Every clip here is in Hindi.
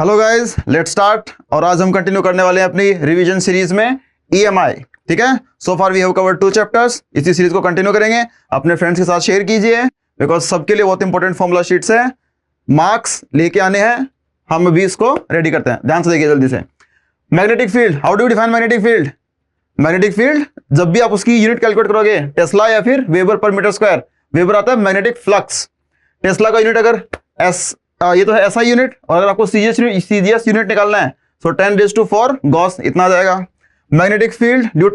Hello guys, let's start. और आज हम कंटिन्यू करने वाले हैं अपनी रिवीजन सीरीज में ईएमआई। ठीक है, so far we have covered 2 chapters. इसी सीरीज को कंटिन्यू करेंगे। अपने फ्रेंड्स के साथ शेयर कीजिए बिकॉज सबके लिए बहुत इंपॉर्टेंट फॉर्मूला शीट्स है, मार्क्स लेके आने हैं। हम अभी इसको रेडी करते हैं, ध्यान से देखिए जल्दी से। Magnetic field, how do you define magnetic field? Magnetic field जब भी आप उसकी यूनिट कैलकुलेट करोगे, टेस्ला या फिर वेबर पर मीटर स्क्वायर, वेबर आता है मैग्नेटिक फ्लक्स। टेस्ला का यूनिट अगर ये तो है एसआई यूनिट, और अगर आपको सीजीएस यूनिट निकालना है तो 10⁴ गॉस इतना आ जाएगा। Magnetic field due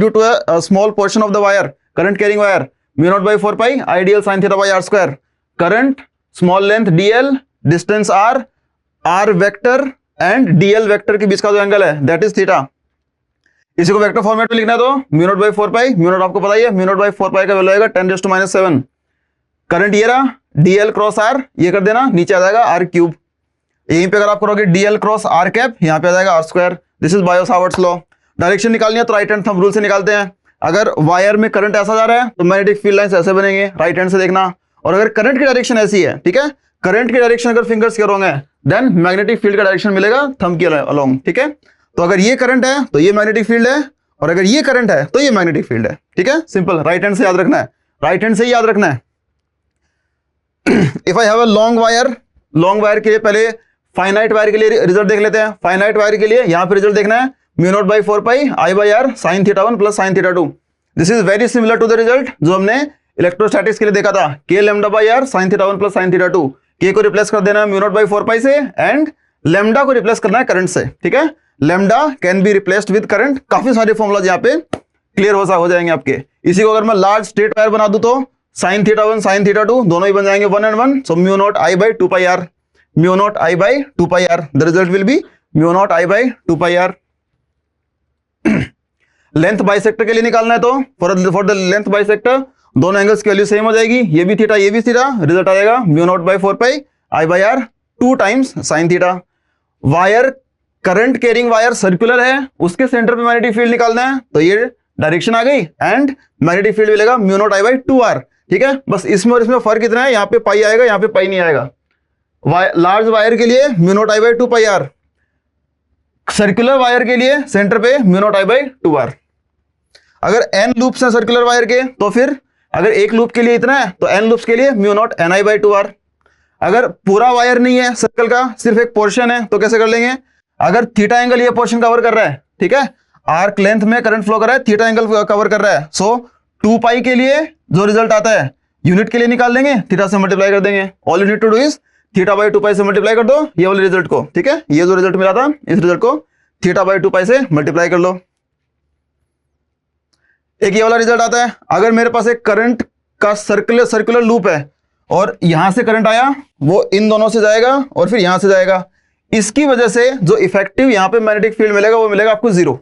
to a small portion of the wire, current carrying wire, μ0/4 pi I dl sin θ/r²। Current small length dl, distance r vector and dl vector के बीच का जो एंगल है दैट इज थीटा। इसी को वेक्टर फॉर्मेट में लिखना है तो μ0/4 पाई, μ0 आपको पता ही है, μ0/4 पाई का वैल्यू आएगा 10⁻⁷। करंट ये रहा dl क्रॉस r, ये कर देना, नीचे आ जाएगा r³। यहीं पे अगर आप करोगे dl क्रॉस r कैप, यहाँ पे आ जाएगा r²। This is Biot Savart's law. Direction निकालनी है तो राइट हैंड थंब रूल से निकालते हैं। अगर वायर में करंट ऐसा जा रहा है तो मैग्नेटिक फील्ड लाइंस ऐसे बनेंगे, राइट हैंड से देखना। और अगर करंट की डायरेक्शन ऐसी है, ठीक है, करंट की डायरेक्शन अगर फिंगर्स करोगे देन मैग्नेटिक फील्ड का डायरेक्शन मिलेगा थंब के अलोंग। ठीक है, तो अगर ये करंट है तो ये मैग्नेटिक फील्ड है, और अगर ये करंट है तो ये मैग्नेटिक फील्ड है। ठीक है, सिंपल, राइट हैंड से याद रखना है, राइट हैंड से ही याद रखना है। If I have a long wire के लिए पहले फाइनाइट वायर के लिए रिजल्ट देख लेते हैं। फाइनाइट वायर के लिए यहां पे रिजल्ट देखना है μ0/4 pi I/r sin θ1 plus sin θ2। This is very similar to the result जो हमने इलेक्ट्रोस्टैटिक्स के लिए देखा था, k λ/r sin θ1 plus sin θ2। k को रिप्लेस कर देना है μ0/4 पाई से, एंड लैम्डा को रिप्लेस करना है करंट से। ठीक है, lambda can be replaced with current. काफी सारे फॉर्मूलाज यहाँ पे क्लियर हो जाएंगे आपके। इसी को अगर मैं लार्ज स्ट्रेट वायर बना दूं तो sin θ1 sin θ2 दोनों ही बन जाएंगे 1 and 1, so μ0I/2πr, μ0I/2πr, the result will be μ0I/2πr। Length bisector के लिए निकालना है तो फॉर द लेंथ बाइसेक्टर दोनों एंगल्स की वैल्यू सेम हो जाएगी, ये भी थीटा ये भी थीटा, रिजल्ट आएगा μ0/4 pi I/r 2 times sin θ। Wire, current carrying wire circular है, उसके सेंटर पे मैग्नेटिक फील्ड निकालना है तो ये डायरेक्शन आ गई, एंड मैग्नेटिक फील्ड मिलेगा μ0I/2r। ठीक है, बस इसमें और इसमें फर्क इतना है, यहाँ पे पाई आएगा, यहाँ पे पाई नहीं आएगा। लार्ज वायर के लिए μ0I/2πr, सर्कुलर वायर के लिए सेंटर पे μ0I/2r। अगर n लूप्स हैं सर्कुलर वायर के तो फिर अगर एक लूप के लिए इतना है तो n लूप्स के लिए μ0NI/2r। अगर पूरा वायर नहीं है सर्कल का, सिर्फ एक पोर्शन है तो कैसे कर लेंगे? अगर थीटा एंगल ये पोर्शन कवर कर रहा है, ठीक है, आर्क लेंथ में करंट फ्लो कर रहा है, थीटा एंगल कवर कर रहा है, सो 2 पाई के लिए जो रिजल्ट आता है यूनिट के लिए निकाल लेंगे, थीटा से मल्टीप्लाई कर देंगे। All you need to do is θ/2 pi से मल्टीप्लाई कर दो ये वाले रिजल्ट को। ठीक है, ये जो रिजल्ट मिला था इस रिजल्ट को θ/2 पाई से मल्टीप्लाई कर लो। एक ये वाला रिजल्ट आता है, अगर मेरे पास एक करंट का सर्कुलर लूप है और यहां से करंट आया, वो इन दोनों से जाएगा और फिर यहां से जाएगा, इसकी वजह से जो इफेक्टिव यहां पे मैग्नेटिक फील्ड मिलेगा वो मिलेगा आपको 0।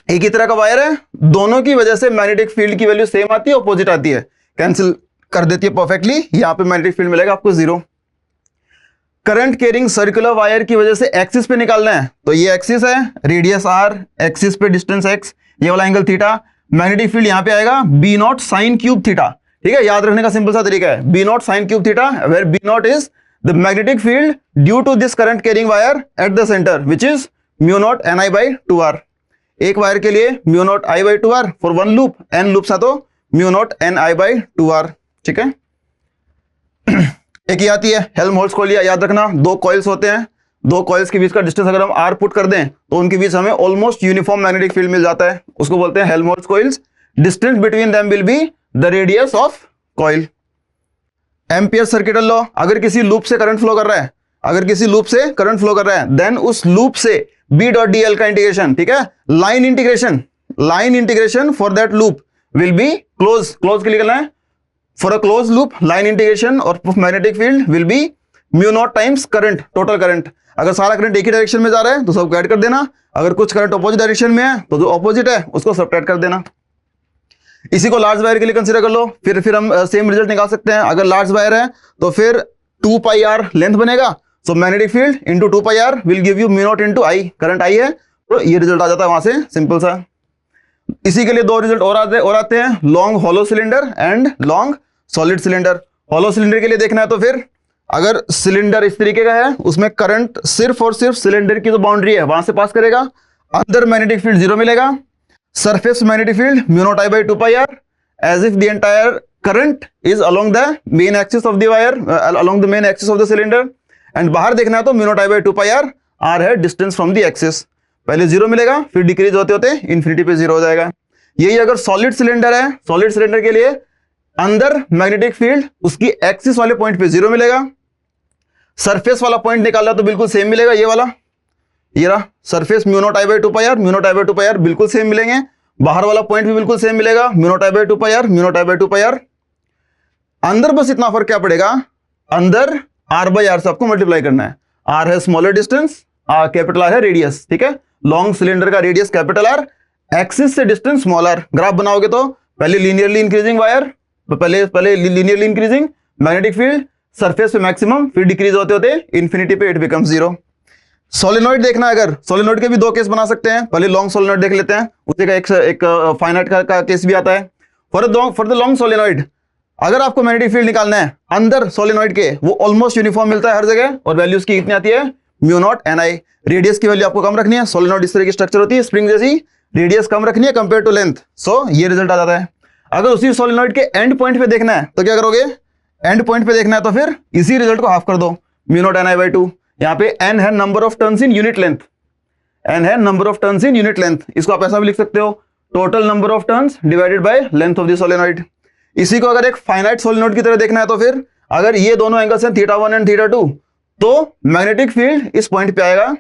एक ही तरह का वायर है, दोनों की वजह से मैग्नेटिक फील्ड की वैल्यू सेम आती है, ऑपोजिट आती है, कैंसिल कर देती है परफेक्टली। यहां पे मैग्नेटिक फील्ड मिलेगा आपको 0। करंट कैरिंग सर्कुलर वायर की वजह से एक्सिस पे निकालना है तो ये एक्सिस है, रेडियस r, एक्सिस पे डिस्टेंस x, ये वाला एंगल थीटा। मैग्नेटिक फील्ड यहां पे आएगा B0 sin³ थीटा। ठीक है, याद रखने का सिंपल सा तरीका है, B0 sin³ theta, where B0 is the magnetic field due to this current carrying wire at the centre which is μ0NI/2r। एक वायर के लिए μ0I/2r for 1 loop, n loops है तो μ0NI/2r। ठीक है, एक ही आती है हेल्महोल्ट्ज कॉइल, याद रखना 2 कॉइल्स होते हैं, 2 कॉइल्स के बीच का डिस्टेंस अगर हम r पुट कर दें तो उनके बीच हमें ऑलमोस्ट यूनिफॉर्म मैग्नेटिक फील्ड मिल जाता है, उसको बोलते हैं Helmholtz coils. Distance between them will be the radius of coil. Ampere circuital law, अगर किसी लूप से करंट फ्लो कर रहा है, देन उस लूप से B.dl का इंटीग्रेशन, ठीक है, line integration for that loop will be close के लिए करना है। For a close loop line integration और magnetic field will be μ0 times current, total current. अगर सारा करंट एक ही डायरेक्शन में जा रहा है तो सब ऐड कर देना, अगर कुछ करंट ऑपोजिट डायरेक्शन में है तो जो ऑपोजिट है उसको सब्ट्रैक्ट कर देना। इसी को लार्ज वायर के लिए कंसीडर कर लो, फिर हम सेम रिजल्ट निकाल सकते हैं। अगर लार्ज वायर है तो फिर 2 पाई r लेंथ बनेगा, so magnetic field into 2 pi r will give you μ0 into I, current I है तो ये रिजल्ट आ जाता है वहां से, सिंपल सा। इसी के लिए 2 रिजल्ट और आते हैं, long hollow cylinder and long solid cylinder. Hollow cylinder के लिए देखना है तो फिर अगर सिलेंडर इस तरीके का है, उसमें करंट सिर्फ और सिर्फ सिलेंडर की जो बाउंड्री है वहां से पास करेगा, अंदर मैग्नेटिक फील्ड 0 मिलेगा, surface magnetic field mu not I by 2 pi r, as if the entire current is along the main axis of the wire, along the main axis of the cylinder, and बाहर देखना है तो mu not I by 2 pi are, are है डिस्टेंस फ्रॉम द एक्सिस, पहले 0 मिलेगा, फिर डिक्रीज होते होते इन्फिनिटी पे 0 हो जाएगा। यही अगर सॉलिड सिलेंडर है, सॉलिड सिलेंडर के लिए अंदर मैग्नेटिक फील्ड उसकी एक्सिस वाले पॉइंट पे 0 मिलेगा, सरफेस वाला पॉइंट निकाला तो बिल्कुल सेम मिलेगा, ये वाला, ये रहा surface mu not I by 2 pi R, mu not I by 2 pi R बिल्कुल सेम मिलेंगे, बाहर वाला पॉइंट भी बिल्कुल सेम मिलेगा, mu not I by 2 pi R, mu not I by 2 pi R. अंदर बस इतना फर्क क्या पड़ेगा, अंदर आर बाई आर से आपको मल्टीप्लाई करना है, आर है स्मॉलर डिस्टेंस, कैपिटल आर है रेडियस, ठीक है, लॉन्ग सिलेंडर का रेडियस कैपिटल आर, एक्सिस से डिस्टेंस स्मॉल आर। ग्राफ बनाओगे तो पहले लीनियरली इंक्रीजिंग वायर, पहले linearly increasing magnetic field, surface पे मैक्सिमम, फिर डिक्रीज होते होते इन्फिनिटी पे इट बिकम्स 0। सोलेनॉइड देखना है, अगर सोलेनॉइड के भी दो केस बना सकते हैं, पहले लॉन्ग सोलेनॉइड देख लेते हैं, उसी का एक फाइनाइट का केस भी आता है। फॉर द लॉन्ग सोलेनॉइड अगर आपको मैग्नेटिक फील्ड निकालना है अंदर सोलेनॉइड के, वो ऑलमोस्ट यूनिफॉर्म मिलता है हर जगह, और वैल्यूज की कितनी आती है, म्यू नॉट एन आई, रेडियस की वैल्यू आपको कम रखनी है, सोलेनॉइड इस तरह की स्ट्रक्चर होती है स्प्रिंग जैसी, रेडियस कम रखनी है कंपेयर टू लेंथ, सो ये रिजल्ट आ जाता है। अगर उसी सोलेनॉइड के एंड पॉइंट पे देखना है तो क्या करोगे, एंड पॉइंट पे देखना है तो फिर इसी रिजल्ट को हाफ कर दो, mu naught N I by 2, यहाँ पे एन है number of turns in unit length, N है number of turns in unit length, इसको आप ऐसा भी लिख सकते हो, total number of turns divided by length of the solenoid. इसी को अगर एक फाइनाइट सोलेनॉइड की तरह देखना है तो फिर अगर ये दोनों एंगल्स हैं θ1 एंड θ2, तो मैग्नेटिक फील्ड इस पॉइंट पे आएगा,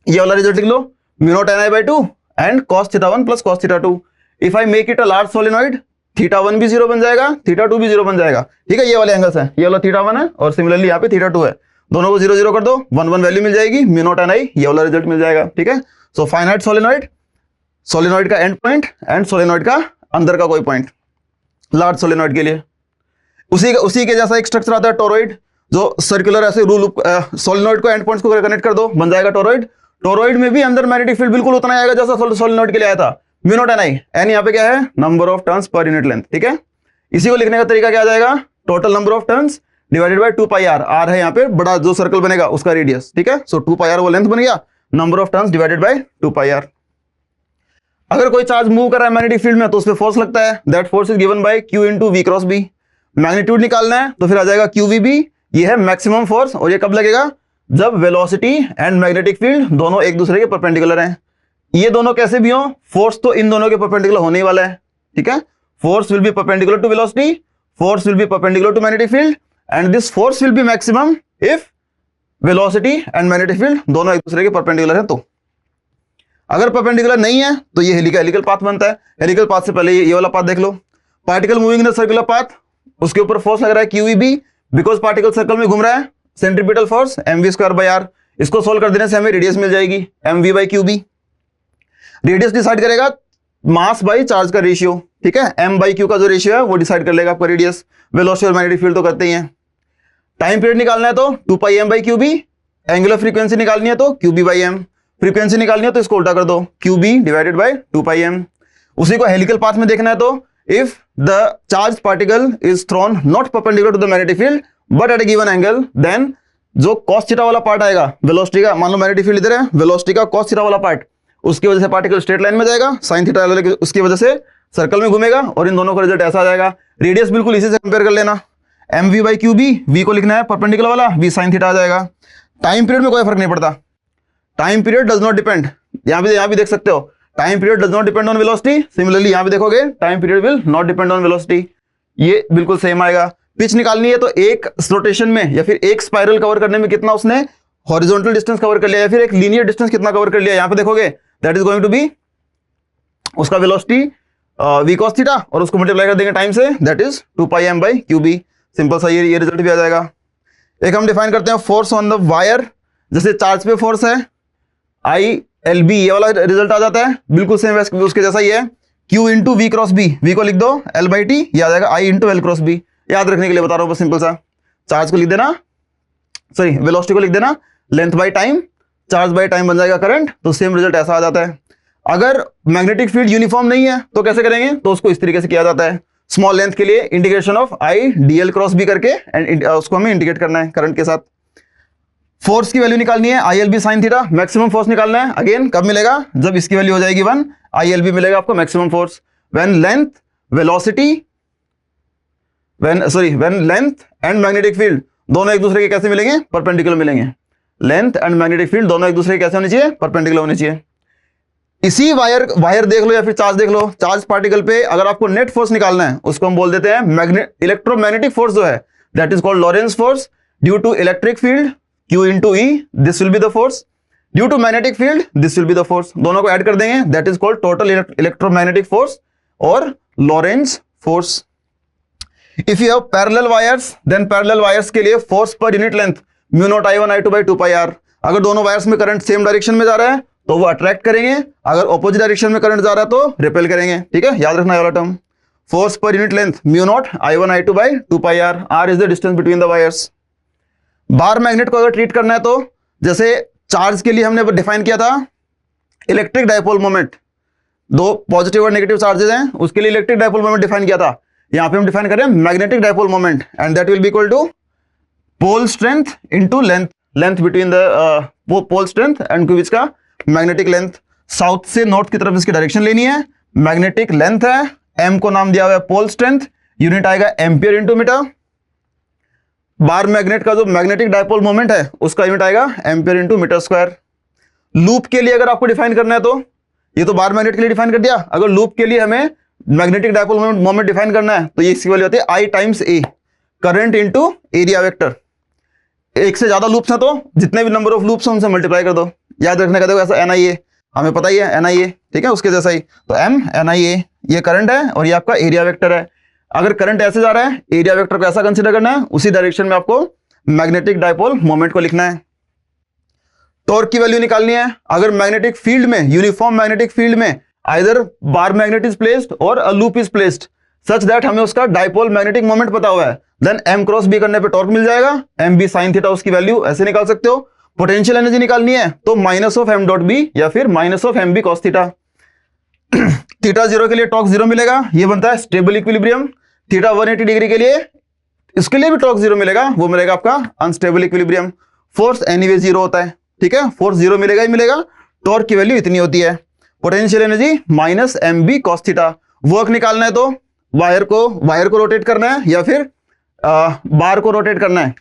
ये वाला रिजल्ट लिख लो, mu naught N I by 2 and cos θ1 plus cos θ2। If I make it a large solenoid, θ1 भी 0 बन जाएगा, θ2 भी 0 बन जाएगा, ठीक है, ये वाले एंगल्स हैं, ये वाला θ1 है और सिमिलरली यहाँ पे θ2 है, दोनों को 0 0 कर दो, 1 1 वैल्यू मिल जाएगी, म्यू नॉट एन आई, ये वाला रिजल्ट मिल जाएगा, ठीक है। सो फाइनाइट सोलेनॉइड, सोलेनॉइड का एंड पॉइंट एंड सोलेनॉइड का अंदर का कोई पॉइंट, लार्ज सोलेनॉइड के लिए। उसी के जैसा एक स्ट्रक्चर आता है टोरॉइड, जो सर्कुलर ऐसे रूल, सोलेनॉइड को एंड पॉइंट्स को कनेक्ट कर दो, बन जाएगा टोरॉइड। टोरॉइड में भी अंदर मैग्नेटिक फील्ड बिल्कुल उतना आएगा जैसा सोलेनॉइड के लिए आया था, mu naught N I, N यहाँ पे क्या है, number of turns per unit length, ठीक है। इसी को लिखने का तरीका क्या आ जाएगा, total number of turns divided by 2 pi are, are है यहाँ पे बड़ा जो सर्कल बनेगा उसका रेडियस, ठीक है। सो 2 पाई आर वो लेंथ बन गया, number of turns divided by 2 pi R. अगर कोई चार्ज मूव कर रहा है मैग्नेटिक फील्ड में तो उसपे फोर्स लगता है, that force is given by Q into V cross B। Magnitude निकालना है तो फिर आ जाएगा QVB, ये है मैक्सिमम फोर्स, और ये कब लगेगा, जब वेलोसिटी एंड मैग्नेटिक फील्ड दोनों एक दूसरे के परपेंडिकुलर हैं। ये दोनों कैसे भी हो, फोर्स तो इन दोनों के परपेंडिकुलर होने ही वाला है, ठीक है। Force will be perpendicular to velocity, force will be perpendicular to magnetic field, and this force will be maximum if velocity and magnetic field दोनों एक दूसरे के परपेंडिकुलर है। तो अगर परपेंडिकुलर नहीं है तो ये हेलिकल पाथ बनता है। हेलिकल पाथ से पहले ये वाला पाथ देख लो, particle moving in the circular path, उसके ऊपर फोर्स लग रहा है QEB, बिकॉज पार्टिकल सर्कल में घूम रहा है, सेंट्रीपिटल फोर्स mv²/r। इसको सोल्व कर देने से हमें रेडियस मिल जाएगी mv/qb। रेडियस डिसाइड करेगा मास बाई चार्ज का रेशियो, ठीक है, m/q का जो रेशियो है वो डिसाइड कर लेगा आपका रेडियस। वेलोसिटी और मैग्नेटिक फील्ड तो करते ही हैं। टाइम पीरियड निकालना है तो 2πm/qb, एंगुलर फ्रीक्वेंसी निकालनी है तो qb/m, फ्रीक्वेंसी निकालनी है तो इसको उल्टा कर दो, qb डिवाइडेड बाय 2πm। उसी को हेलिकल पाथ में देखना है तो if the charge particle is thrown not perpendicular to the magnetic field but at a given angle, then जो cos थीटा वाला पार्ट आएगा वेलोसिटी का, मान लो मैग्नेटिक फील्ड इधर है, वेलोसिटी का cos थीटा वाला पार्ट, उसकी वजह से पार्टिकल स्ट्रेट लाइन में जाएगा, sin थीटा उसकी वजह से सर्कल में घूमेगा, और इन दोनों का रिजल्ट ऐसा आ जाएगा। रेडियस बिल्कुल इसी से कंपेयर कर लेना, mv/qb, v को लिखना है परपेंडिकुलर वाला, v sin थीटा आ जाएगा। टाइम पीरियड में कोई फर्क नहीं पड़ता, time period does not depend, यहाँ भी देख सकते हो, time period does not depend on velocity. Similarly यहाँ भी देखोगे time period will not depend on velocity, ये बिल्कुल सेम आएगा। पिच निकालनी है तो एक रोटेशन में या फिर एक स्पाइरल कवर करने में कितना उसने हॉरिजॉन्टल डिस्टेंस कवर कर लिया या फिर एक लीनियर डिस्टेंस कितना कवर कर लिया, यहाँ पे देखोगे that is going to be उसका वेलोसिटी v cos थीटा, और उसको मल्टीप्लाई कर देंगे टाइम से, दैट इज 2πm/qb। सिंपल सा ये रिजल्ट भी आ जाएगा। एक हम डिफाइन करते हैं फोर्स ऑन द वायर, जैसे चार्ज पे फोर्स है ILB, ये वाला रिजल्ट आ जाता है, बिल्कुल सेम उसके जैसा ही है, Q into V cross B, V को लिख दो L/T, ये आ जाएगा I into L cross B। याद रखने के लिए बता रहा हूँ बस, सिंपल सा, चार्ज को लिख देना, सॉरी वेलोसिटी को लिख देना length by time, charge by time बन जाएगा करंट, तो सेम रिजल्ट ऐसा आ जाता है। अगर मैग्नेटिक फील्ड यूनिफॉर्म नहीं है तो कैसे करेंगे, तो उसको इस तरीके से किया जाता है, स्मॉल लेंथ के लिए integration of I D L cross B करके एंड उसको हमें इंटीग्रेट करना है करंट के साथ। फोर्स की वैल्यू निकालनी है I L B sine theta, maximum force निकालना है। अगेन कब मिलेगा? जब इसकी वैल्यू हो जाएगी 1, आई एल बी मिलेगा आपको maximum force. When length velocity when length and magnetic field दोनों एक दूसरे के कैसे मिलेंगे? परपेंडिकुलर मिलेंगे। लेंथ एंड मैग्नेटिक फील्ड दोनों एक दूसरे के कैसे होने चाहिए? परपेंडिकुलर होने चाहिए। इसी वायर देख लो या फिर चार्ज देख लो, चार्ज पार्टिकल पे अगर आपको नेट फोर्स निकालना है उसको हम बोल देते हैं इलेक्ट्रोमैग्नेटिक फोर्स जो है that is called Lorentz force due to electric field Q into E, this will be the force. Due to magnetic field, this will be the force. दोनों को ऐड कर देंगे, that is called total electromagnetic force और Lorentz force. If you have parallel wires, then parallel wires के लिए force per unit length mu naught I1 I2 by 2 pi r. अगर दोनों वायर्स में करंट सेम डायरेक्शन में जा रहा है तो वो अट्रैक्ट करेंगे, अगर ऑपोजिट डायरेक्शन में करंट जा रहा है तो रिपेल करेंगे। ठीक है, याद रखना ये वाला टर्म। फोर्स पर unit length mu naught I1 I2 by 2 pi r. R is the distance between the wires. Bar magnet को अगर ट्रीट करना है तो जैसे चार्ज के लिए हमने डिफाइन किया था इलेक्ट्रिक डायपोल मोमेंट, दो पॉजिटिव और नेगेटिव चार्जेस हैं उसके लिए इलेक्ट्रिक डायपोल मोमेंट डिफाइन किया था। यहां पे हम डिफाइन कर रहे हैं magnetic dipole moment and that will be equal to pole strength into length between the pole strength and क्यूबिच का मैग्नेटिक लेंथ। साउथ से नॉर्थ की तरफ इसकी डायरेक्शन लेनी है, मैग्नेटिक लेंथ है, एम को नाम दिया हुआ है पोल स्ट्रेंथ, यूनिट आएगा ampere into metre. Bar magnet का जो मैग्नेटिक डायपोल मोमेंट है उसका यूनिट आएगा ampere into metre square. Loop के लिए अगर आपको डिफाइन करना है तो ये तो बार मैग्नेट के लिए डिफाइन कर दिया, अगर लूप के लिए हमें मैग्नेटिक डायपोल मोमेंट डिफाइन करना है तो ये इसकी वैल्यू होती है आई टाइम्स ए, करंट इंटू एरिया वेक्टर। एक से ज्यादा लूप्स हैं तो जितने भी नंबर ऑफ लूप्स हैं उनसे मल्टीप्लाई कर दो। याद रखने का देखो ऐसा एन आई ए हमें पता ही है, एन आई ए ठीक है, उसके जैसा ही तो एम एन आई ए ये करंट है और ये आपका एरिया वेक्टर है। अगर करंट ऐसे जा रहा है एरिया वेक्टर को ऐसा कंसीडर करना है, उसी डायरेक्शन में आपको मैग्नेटिक डायपोल मोमेंट को लिखना है। टॉर्क की वैल्यू निकालनी है। अगर मैग्नेटिक फील्ड में यूनिफॉर्म मैग्नेटिक फील्ड में either bar magnet is placed or a loop is placed such that हमें उसका डायपोल मैग्नेटिक मोमेंट पता हुआ है, देन एम क्रॉस बी करने पे टॉर्क मिल जाएगा, एम बी साइन थीटा उसकी वैल्यू ऐसे निकाल सकते हो। पोटेंशियल एनर्जी निकालनी है तो minus of M dot B या फिर minus of M B cos theta. Theta 0 के लिए टॉर्क 0 मिलेगा, ये बनता है स्टेबल इक्विलिब्रियम। थीटा 180 डिग्री के लिए इसके लिए भी टॉर्क 0 मिलेगा, वो मिलेगा आपका अनस्टेबल इक्विलिब्रियम। फोर्स एनीवे 0 होता है, ठीक है, फोर्स 0 मिलेगा ही मिलेगा। टॉर्क की वैल्यू इतनी होती है। Potential energy minus M B cos theta. Work निकालना है तो वायर को रोटेट करना है या फिर बार को रोटेट करना है,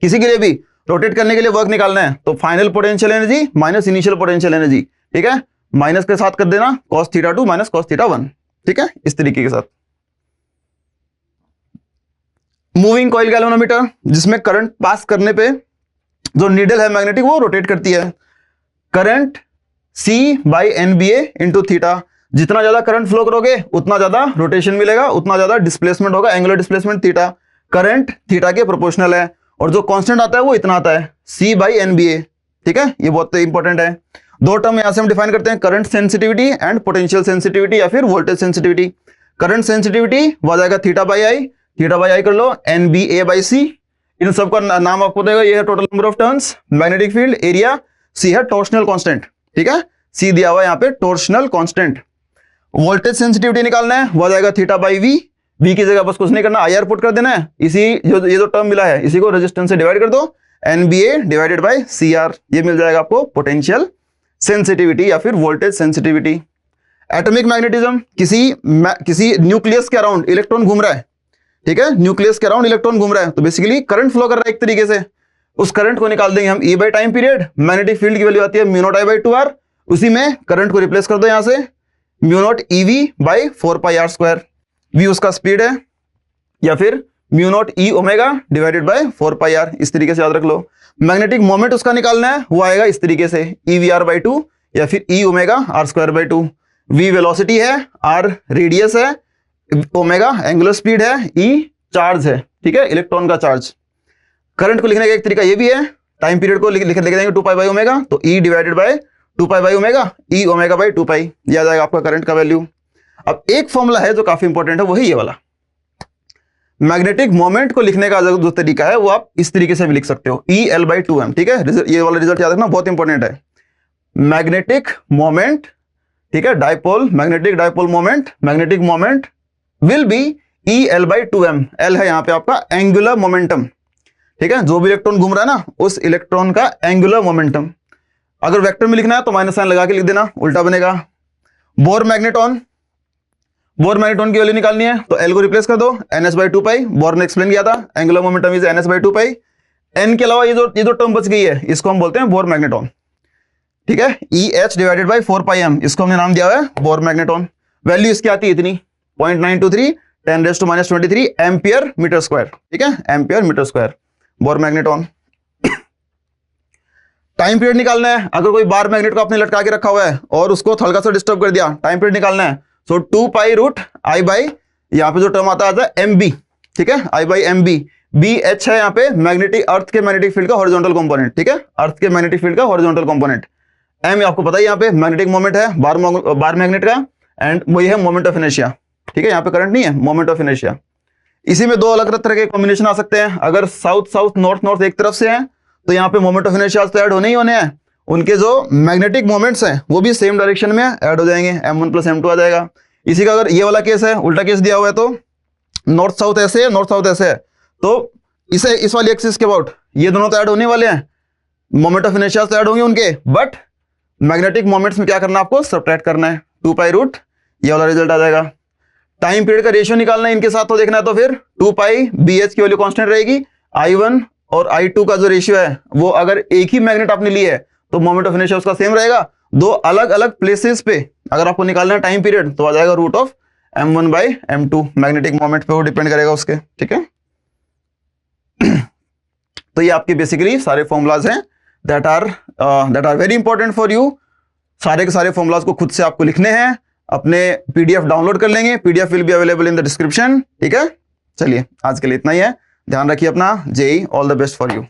किसी के लिए भी रोटेट करने के लिए वर्क निकालना है तो final potential energy minus initial potential energy, ठीक है, माइनस के साथ कर देना cos theta 2 minus cos theta 1, ठीक है, इस तरीके के साथ। मूविंग कॉइल गैल्वेनोमीटर जिसमें करंट पास करने पे जो नीडल है मैग्नेटिक वो रोटेट करती है। Current C by N B A into theta, जितना ज्यादा करंट फ्लो करोगे उतना ज्यादा रोटेशन मिलेगा, उतना ज्यादा डिस्प्लेसमेंट होगा, angular displacement theta. Current theta के प्रोपोर्शनल है और जो कांस्टेंट आता है वो इतना आता है C बाई एन बी ए, ठीक है, ये बहुत इंपॉर्टेंट है। दो टर्म यहां से हम डिफाइन करते हैं, current sensitivity and potential sensitivity या फिर वोल्टेज सेंसिटिविटी। करंट सेंसिटिविटी वो जाएगा थीटा बाई आई कर लो, N B A by C, इन सबका नाम आपको देगा, ये है total number of turns. Magnetic field area, C है टॉर्शनल कांस्टेंट, ठीक है, सी दिया हुआ है यहाँ पे टॉर्शनल कांस्टेंट। वोल्टेज सेंसिटिविटी निकालना है, वो जाएगा थीटा बाई वी, वी की जगह बस कुछ नहीं करना, आई आर पुट कर देना है, इसी ये जो टर्म मिला है इसी को रेजिस्टेंस से डिवाइड कर दो, N B A divided by C R, ये मिल जाएगा आपको पोटेंशियल सेंसिटिविटी या फिर वोल्टेज सेंसिटिविटी। एटॉमिक मैग्नेटिज्म, किसी न्यूक्लियस के अराउंड इलेक्ट्रॉन घूम रहा है, ठीक है, न्यूक्लियस के अराउंड इलेक्ट्रॉन घूम रहा है तो बेसिकली करंट फ्लो कर रहा है एक तरीके से, उस करंट को निकाल देंगे हम E by time period. Magnetic field की वैल्यू आती है mu naught I by 2r, उसी में करंट को रिप्लेस कर दो यहां से, mu naught E V by 4 pi R square, V उसका स्पीड है, या फिर mu naught E omega divided by 4 pi R, इस तरीके से याद रख लो। मैग्नेटिक मोमेंट उसका निकालना है, वो आएगा इस तरीके से ई वी आर बाई 2 या फिर E omega R square by 2। V velocity है, आर रेडियस है, ओमेगा एंगुलर स्पीड है, ई चार्ज है, ठीक है, इलेक्ट्रॉन का चार्ज। करंट को लिखने का एक तरीका ये भी है, टाइम पीरियड को लिख देंगे 2 पाई बाई ओमेगा, तो E divided by 2 pi by omega, E omega by 2 pi, ये आ जाएगा आपका करंट का वैल्यू। अब एक फॉर्मूला है जो काफी इंपॉर्टेंट है, वही ये वाला। मैग्नेटिक मोमेंट को लिखने का जो तरीका है वो आप इस तरीके से भी लिख सकते हो, ई एल बाई 2m, ठीक है, ये वाला रिजल्ट याद रखना बहुत इंपॉर्टेंट है। मैग्नेटिक मोमेंट, ठीक है, dipole, magnetic dipole moment, magnetic moment will be E L by two M. L है यहाँ पे आपका एंगुलर मोमेंटम, ठीक है, जो भी इलेक्ट्रॉन घूम रहा है ना उस इलेक्ट्रॉन का एंगुलर मोमेंटम। अगर वेक्टर में लिखना है तो माइनस साइन लगा के लिख देना, उल्टा बनेगा। बोर मैग्नेटॉन, बोर मैग्नेटॉन की वैल्यू निकालनी है तो एल को रिप्लेस कर दो, N S by two pi. Bohr ने एक्सप्लेन किया था angular momentum is N S by two pi. N के अलावा ये जो टर्म बच गई है इसको हम बोलते हैं बोर मैग्नेटॉन, ठीक है, E H divided by 4πm, इसको हमने नाम दिया हुआ है बोर मैग्नेटॉन। वैल्यू इसकी आती है इतनी 0.923 10⁻⁻23 एम्पियर मीटर स्क्वायर, ठीक है, ampere metre square Bohr magneton. Time period निकालना है। अगर कोई बार मैग्नेट को आपने लटका के रखा हुआ है और उसको हल्का सा डिस्टर्ब कर दिया, टाइम पीरियड निकालना है। सो 2 पाई रूट आई बाई, यहाँ पे जो टर्म आता है एम बी, ठीक है, I by M B. B H है यहाँ पे मैग्नेटिक, अर्थ के मैग्नेटिक फील्ड का हॉरिजॉन्टल कंपोनेंट, ठीक है, अर्थ के मैग्नेटिक फील्ड का हॉरिजॉन्टल कंपोनेंट। एम आपको पता है यहाँ पे मैग्नेटिक मोमेंट है बार मैग्नेट का, एंड वही है मोमेंट ऑफ इनर्शिया, ठीक है, यहाँ पे करंट नहीं है, मोमेंट ऑफ इनर्शिया। इसी में दो अलग अलग तरह के कॉम्बिनेशन आ सकते हैं। अगर साउथ साउथ नॉर्थ नॉर्थ एक तरफ से है तो यहाँ पे मोमेंट ऑफ इनर्शिया तो ऐड होने ही होने हैं, उनके जो मैग्नेटिक मोमेंट्स हैं वो भी सेम डायरेक्शन में ऐड हो जाएंगे, m1 प्लस m2 आ जाएगा। इसी का अगर ये वाला केस है, उल्टा केस दिया हुआ है, तो नॉर्थ साउथ ऐसे है, नॉर्थ साउथ ऐसे है, तो इसे इस वाली एक्सिस के अबाउट ये दोनों तो ऐड होने वाले हैं, मोमेंट ऑफ इनर्शिया तो ऐड होंगे उनके, बट मैग्नेटिक मोमेंट्स में क्या करना है आपको, सब्ट्रैक्ट करना है। 2 पाई रूट ये वाला रिजल्ट आ जाएगा। टाइम पीरियड का रेशियो निकालना है इनके साथ, तो देखना है तो फिर 2 पाई बी एच की वैल्यू कांस्टेंट रहेगी, I1 और I2 का जो रेशियो है वो अगर एक ही मैग्नेट आपने ली है तो मोमेंट ऑफ इनर्शिया उसका सेम रहेगा। दो अलग अलग प्लेसेस पे अगर आपको निकालना है टाइम पीरियड तो आ जाएगा root of m1 by m2, magnetic moment पे वो डिपेंड करेगा उसके, ठीक है। तो ये आपके बेसिकली सारे फॉर्मूलाज हैं that are very important for you. सारे के सारे फॉर्मूलाज को खुद से आपको लिखने हैं, अपने पीडीएफ डाउनलोड कर लेंगे, PDF will be available in the description, ठीक है। चलिए आज के लिए इतना ही है, ध्यान रखिए अपना। JEE all the best for you.